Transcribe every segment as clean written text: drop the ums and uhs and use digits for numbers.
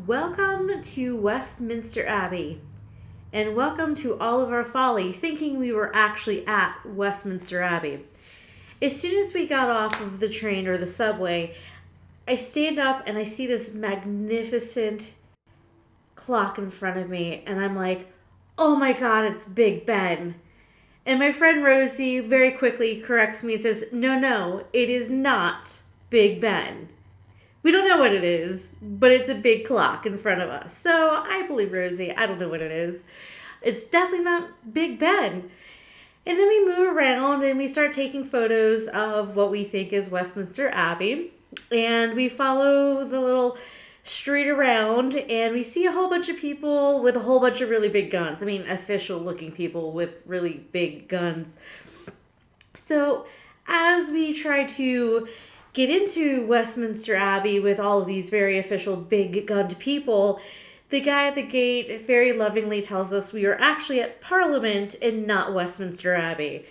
Welcome to Westminster Abbey, and welcome to all of our folly thinking we were actually at Westminster Abbey. As soon as we got off of the train or the subway, I stand up and I see this magnificent clock in front of me, and I'm like, oh my god, it's Big Ben. And my friend Rosie very quickly corrects me and says, no, it is not Big Ben. We don't know what it is, but it's a big clock in front of us. So I believe Rosie. I don't know what it is. It's definitely not Big Ben. And then we move around and we start taking photos of what we think is Westminster Abbey. And we follow the little street around and we see a whole bunch of people with a whole bunch of really big guns. I mean, official looking people with really big guns. So as we try to get into Westminster Abbey with all of these very official big gunned people, the guy at the gate very lovingly tells us we are actually at Parliament and not Westminster Abbey.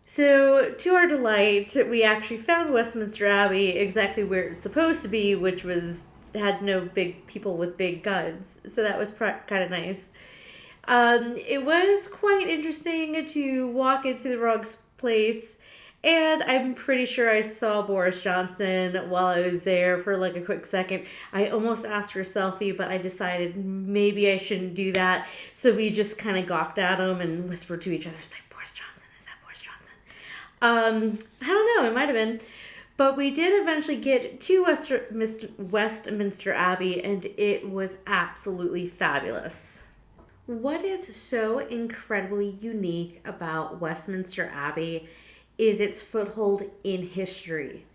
So to our delight, we actually found Westminster Abbey exactly where it's supposed to be, which had no big people with big guns. So that was kind of nice. It was quite interesting to walk into the wrong place. And I'm pretty sure I saw Boris Johnson while I was there for like a quick second. I almost asked for a selfie, but I decided maybe I shouldn't do that. So we just kind of gawked at him and whispered to each other, it's like, Boris Johnson, is that Boris Johnson? I don't know, it might have been. But we did eventually get to Westminster Abbey, and it was absolutely fabulous. What is so incredibly unique about Westminster Abbey is its foothold in history.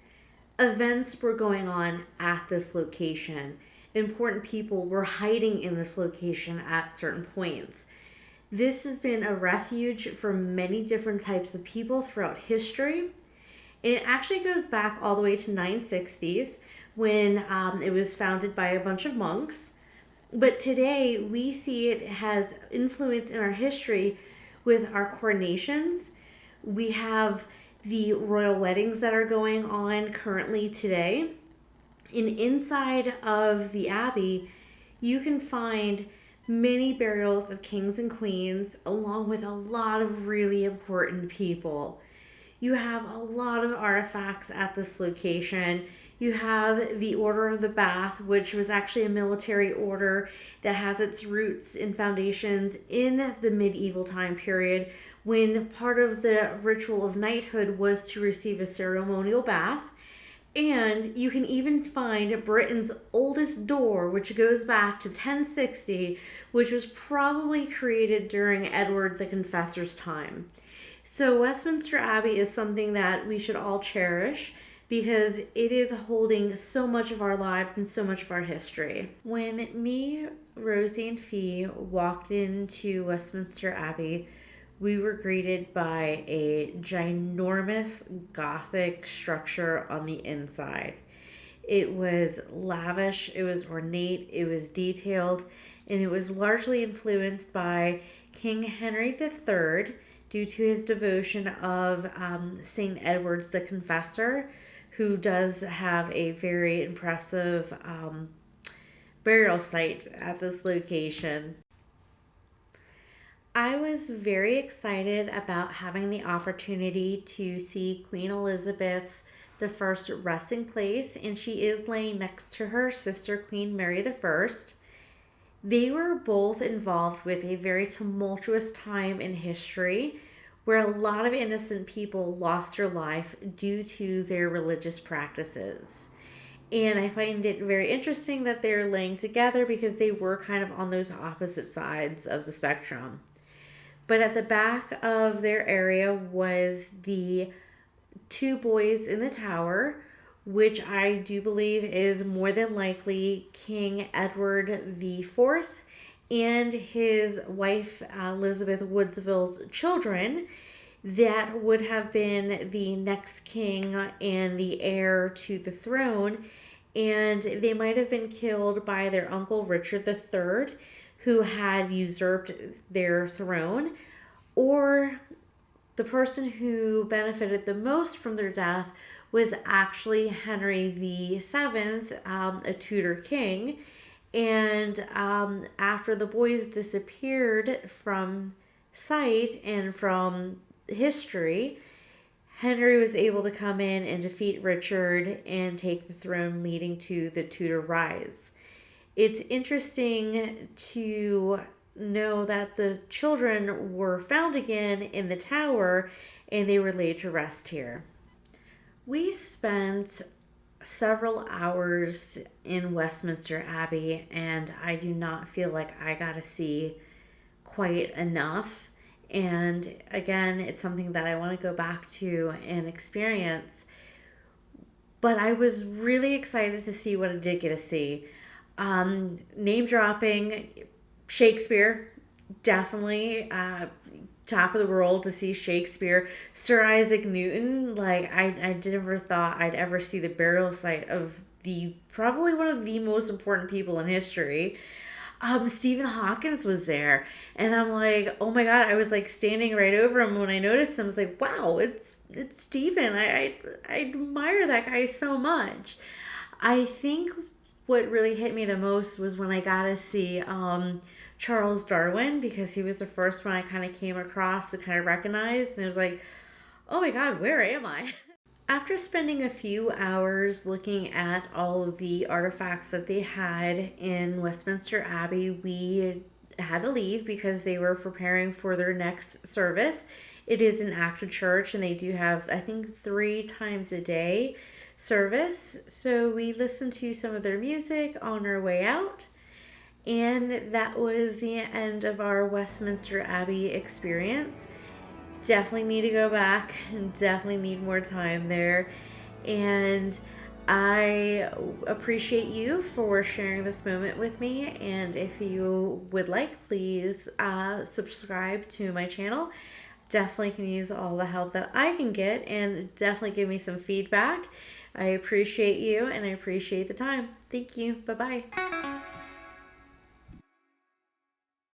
Events were going on at this location. Important people were hiding in this location at certain points. This has been a refuge for many different types of people throughout history. And it actually goes back all the way to 960s when it was founded by a bunch of monks. But today we see it has influence in our history with our coronations. We have the royal weddings that are going on currently today. And inside of the abbey, you can find many burials of kings and queens, along with a lot of really important people. You have a lot of artifacts at this location. You have the Order of the Bath, which was actually a military order that has its roots and foundations in the medieval time period, when part of the ritual of knighthood was to receive a ceremonial bath. And you can even find Britain's oldest door, which goes back to 1060, which was probably created during Edward the Confessor's time. So Westminster Abbey is something that we should all cherish because it is holding so much of our lives and so much of our history. When me, Rosie, and Fee walked into Westminster Abbey, we were greeted by a ginormous Gothic structure on the inside. It was lavish, it was ornate, it was detailed, and it was largely influenced by King Henry III due to his devotion of St. Edward's the Confessor, who does have a very impressive burial site at this location. I was very excited about having the opportunity to see Queen Elizabeth's the first resting place, and she is laying next to her sister, Queen Mary I. They were both involved with a very tumultuous time in history where a lot of innocent people lost their life due to their religious practices. And I find it very interesting that they're laying together because they were kind of on those opposite sides of the spectrum. But at the back of their area was the two boys in the tower, which I do believe is more than likely King Edward IV and his wife Elizabeth Woodville's children that would have been the next king and the heir to the throne. And they might have been killed by their uncle Richard III, who had usurped their throne, or the person who benefited the most from their death was actually Henry VII, a Tudor king, And after the boys disappeared from sight and from history, Henry was able to come in and defeat Richard and take the throne, leading to the Tudor rise. It's interesting to know that the children were found again in the tower and they were laid to rest here. We spent several hours in Westminster Abbey, and I do not feel like I got to see quite enough. And again, it's something that I want to go back to and experience. But I was really excited to see what I did get to see. Name dropping Shakespeare, definitely top of the world to see Shakespeare. Sir Isaac Newton, like I never thought I'd ever see the burial site of the probably one of the most important people in history. Stephen Hawkins was there, and I'm like, oh my god! I was like standing right over him when I noticed him. I was like, wow, it's Stephen. I admire that guy so much. I think what really hit me the most was when I got to see Charles Darwin, because he was the first one I kind of came across to kind of recognize, and it was like, oh my god, where am I? After spending a few hours looking at all of the artifacts that they had in Westminster Abbey, we had to leave because they were preparing for their next service. It is an active church, and they do have, I think, 3 times a day service. So we listened to some of their music on our way out. And that was the end of our Westminster Abbey experience. Definitely need to go back and definitely need more time there. And I appreciate you for sharing this moment with me. And if you would like, please subscribe to my channel. Definitely can use all the help that I can get, and definitely give me some feedback. I appreciate you and I appreciate the time. Thank you. Bye bye.